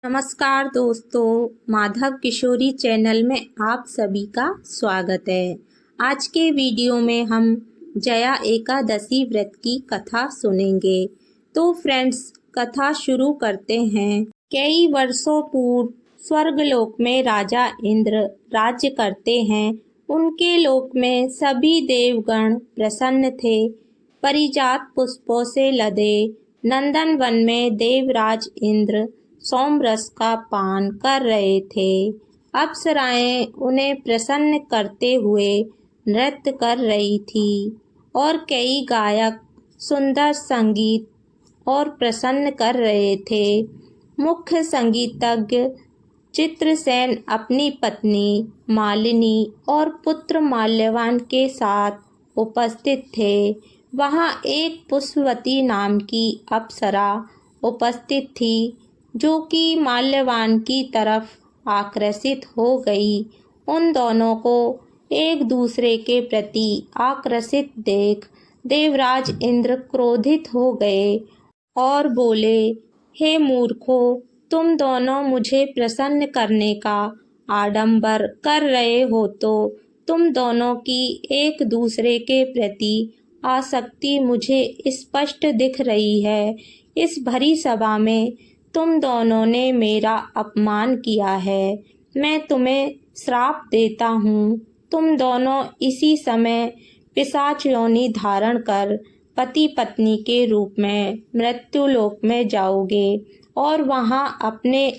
नमस्कार दोस्तों, माधव किशोरी चैनल में आप सभी का स्वागत है। आज के वीडियो में हम जया एकादशी व्रत की कथा सुनेंगे। तो फ्रेंड्स, कथा शुरू करते हैं। कई वर्षों पूर्व स्वर्गलोक में राजा इंद्र राज्य करते हैं। उनके लोक में सभी देवगण प्रसन्न थे। परिजात पुष्पों से लदे नंदन वन में देवराज इंद्र सोमरस का पान कर रहे थे। अप्सराएं उन्हें प्रसन्न करते हुए नृत्य कर रही थी और कई गायक सुंदर संगीत और प्रसन्न कर रहे थे। मुख्य संगीतज्ञ चित्रसेन अपनी पत्नी मालिनी और पुत्र माल्यवान के साथ उपस्थित थे। वहां एक पुष्पवती नाम की अप्सरा उपस्थित थी, जो कि माल्यवान की तरफ आकर्षित हो गई। उन दोनों को एक दूसरे के प्रति आकर्षित देख देवराज इंद्र क्रोधित हो गए और बोले, हे मूर्खों, तुम दोनों मुझे प्रसन्न करने का आडंबर कर रहे हो, तो तुम दोनों की एक दूसरे के प्रति आसक्ति मुझे स्पष्ट दिख रही है। इस भरी सभा में तुम दोनों ने मेरा अपमान किया है। मैं तुम्हें श्राप देता हूँ। तुम दोनों इसी समय पिशाच योनि धारण कर पति पत्नी के रूप में मृत्युलोक में जाओगे और वहाँ अपने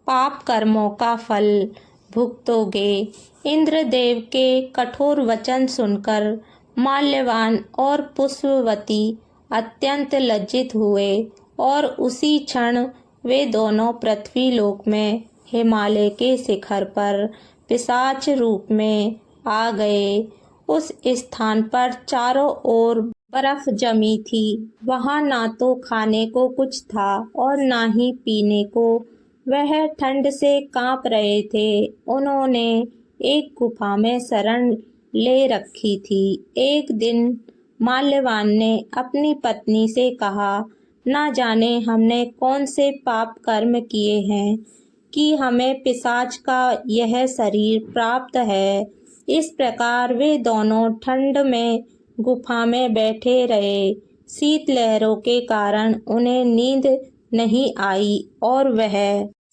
पाप कर्मों का फल भुगतोगे। इंद्रदेव के कठोर वचन सुनकर माल्यवान और पुष्पवती अत्यंत लज्जित हुए और उसी क्षण वे दोनों पृथ्वी लोक में हिमालय के शिखर पर पिशाच रूप में आ गए। उस स्थान पर चारों ओर बर्फ जमी थी। वहां ना तो खाने को कुछ था और ना ही पीने को। वह ठंड से कांप रहे थे। उन्होंने एक गुफा में शरण ले रखी थी। एक दिन माल्यवान ने अपनी पत्नी से कहा, ना जाने हमने कौन से पाप कर्म किए हैं कि हमें पिशाच का यह शरीर प्राप्त है। इस प्रकार वे दोनों ठंड में गुफा में बैठे रहे। शीतलहरों के कारण उन्हें नींद नहीं आई और वह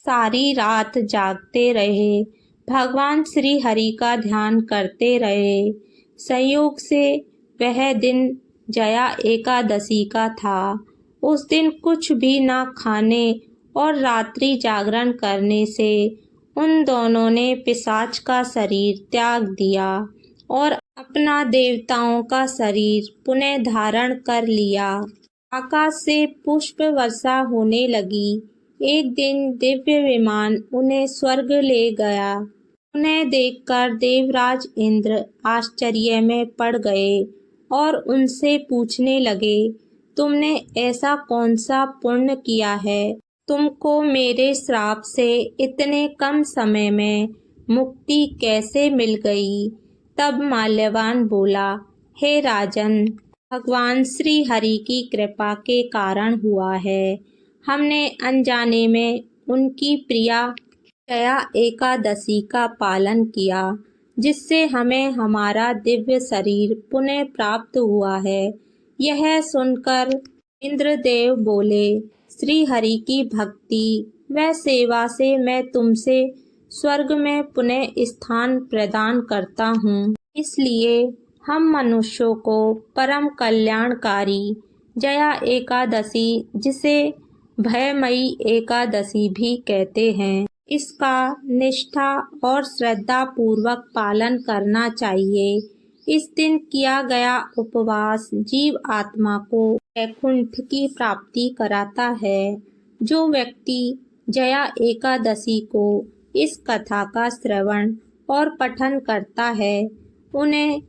सारी रात जागते रहे। भगवान श्री हरि का ध्यान करते रहे। संयोग से वह दिन जया एकादशी का था। उस दिन कुछ भी ना खाने और रात्रि जागरण करने से उन दोनों ने पिशाच का शरीर त्याग दिया और अपना देवताओं का शरीर पुनः धारण कर लिया। आकाश से पुष्प वर्षा होने लगी। एक दिन दिव्य विमान उन्हें स्वर्ग ले गया। उन्हें देखकर देवराज इंद्र आश्चर्य में पड़ गए और उनसे पूछने लगे, तुमने ऐसा कौन सा पुण्य किया है? तुमको मेरे श्राप से इतने कम समय में मुक्ति कैसे मिल गई? तब माल्यवान बोला, हे राजन, भगवान श्री हरि की कृपा के कारण हुआ है। हमने अनजाने में उनकी प्रिया जया एकादशी का पालन किया, जिससे हमें हमारा दिव्य शरीर पुनः प्राप्त हुआ है। यह सुनकर इंद्रदेव बोले, श्री हरि की भक्ति व सेवा से मैं तुमसे स्वर्ग में पुनः स्थान प्रदान करता हूँ। इसलिए हम मनुष्यों को परम कल्याणकारी जया एकादशी, जिसे भयमयी एकादशी भी कहते हैं, इसका निष्ठा और श्रद्धा पूर्वक पालन करना चाहिए। इस दिन किया गया उपवास जीव आत्मा को वैकुंठ की प्राप्ति कराता है। जो व्यक्ति जया एकादशी को इस कथा का श्रवण और पठन करता है, उन्हें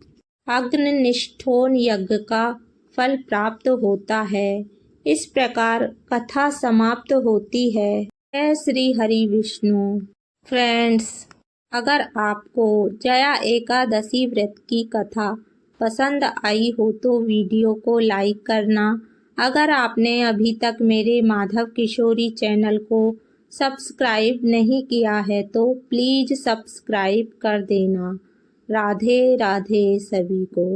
अग्निष्ठोम यज्ञ का फल प्राप्त होता है। इस प्रकार कथा समाप्त होती है। जय श्री हरि विष्णु। फ्रेंड्स, अगर आपको जया एकादशी व्रत की कथा पसंद आई हो तो वीडियो को लाइक करना। अगर आपने अभी तक मेरे माधव किशोरी चैनल को सब्सक्राइब नहीं किया है तो प्लीज़ सब्सक्राइब कर देना। राधे राधे सभी को।